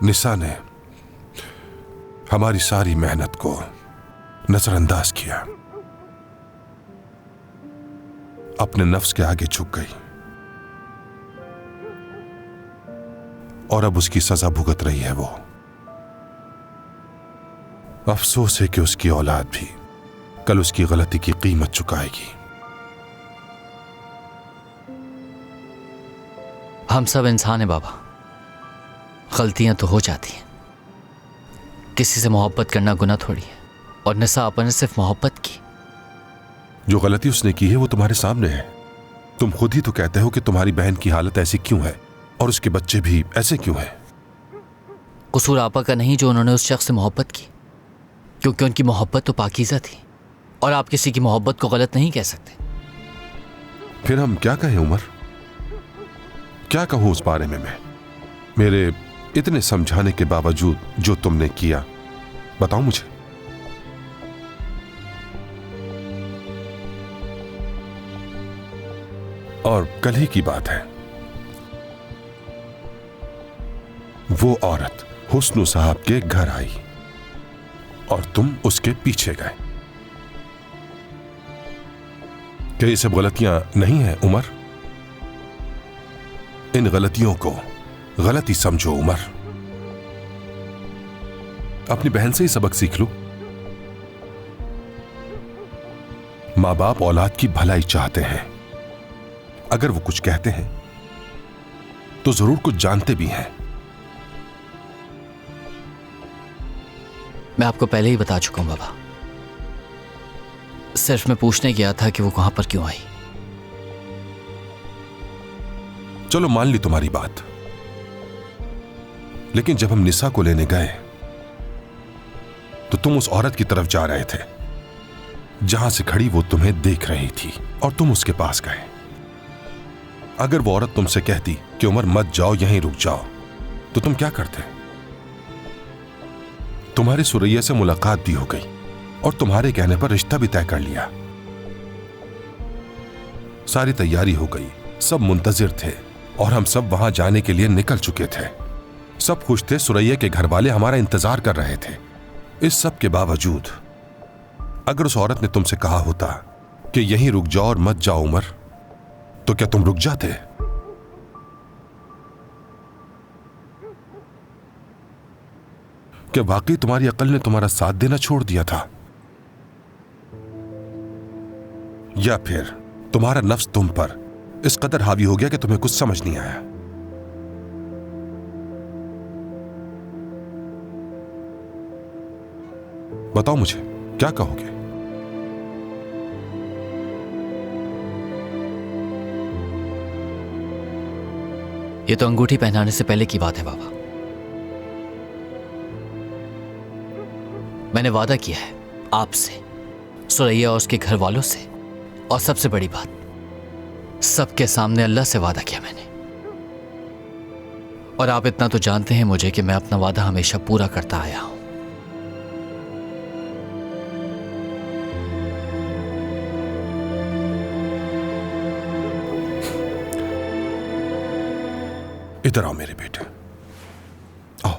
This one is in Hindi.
निसा ने हमारी सारी मेहनत को नजरअंदाज किया, अपने नफ्स के आगे झुक गई और अब उसकी सजा भुगत रही है वो। अफसोस है कि उसकी औलाद भी कल उसकी गलती की कीमत चुकाएगी। हम सब इंसान हैं बाबा, गलतियां तो हो जाती हैं। किसी से मोहब्बत करना गुनाह थोड़ी है, और निसा आपन ने सिर्फ मोहब्बत की। जो गलती उसने की है वो तुम्हारे सामने है। तुम खुद ही तो कहते हो कि तुम्हारी बहन की हालत ऐसी क्यों है और उसके बच्चे भी ऐसे क्यों हैं। कसूर आपा का नहीं जो उन्होंने उस शख्स से मोहब्बत की, क्योंकि उनकी मोहब्बत तो पाकीज़ा थी, और आप किसी की मोहब्बत को गलत नहीं कह सकते। फिर हम क्या कहें उमर, क्या कहूं उस बारे में मैं? मेरे इतने समझाने के बावजूद जो तुमने किया, बताओ मुझे। और कल ही की बात है, वो औरत हुस्नु साहब के घर आई और तुम उसके पीछे गए। क्या ये सब गलतियां नहीं हैं उमर? इन गलतियों को गलती समझो उमर। अपनी बहन से ही सबक सीख लो। मां बाप औलाद की भलाई चाहते हैं। अगर वो कुछ कहते हैं तो जरूर कुछ जानते भी हैं। मैं आपको पहले ही बता चुका हूं बाबा, सिर्फ मैं पूछने गया था कि वो वहां पर क्यों आई। चलो मान ली तुम्हारी बात, लेकिन जब हम निसा को लेने गए तो तुम उस औरत की तरफ जा रहे थे जहां से खड़ी वो तुम्हें देख रही थी, और तुम उसके पास गए। अगर वो औरत तुमसे कहती कि उमर मत जाओ, यहीं रुक जाओ, तो तुम क्या करते? तुम्हारी सुरैया से मुलाकात भी हो गई और तुम्हारे कहने पर रिश्ता भी तय कर लिया। सारी तैयारी हो गई, सब मुंतजिर थे और हम सब वहां जाने के लिए निकल चुके थे। सब खुश थे, सुरैया के घर वाले हमारा इंतजार कर रहे थे। इस सब के बावजूद अगर उस औरत ने तुमसे कहा होता कि यहीं रुक जाओ और मत जाओ उमर, तो क्या तुम रुक जाते? क्या वाकई तुम्हारी अकल ने तुम्हारा साथ देना छोड़ दिया था, या फिर तुम्हारा नफ्स तुम पर इस कदर हावी हो गया कि तुम्हें कुछ समझ नहीं आया? बताओ मुझे, क्या कहोगे? ये तो अंगूठी पहनाने से पहले की बात है बाबा। मैंने वादा किया है आपसे, सुरैया और उसके घर वालों से, और सबसे बड़ी बात, सबके सामने अल्लाह से वादा किया मैंने। और आप इतना तो जानते हैं मुझे कि मैं अपना वादा हमेशा पूरा करता आया हूं। इधर आओ मेरे बेटे, आओ।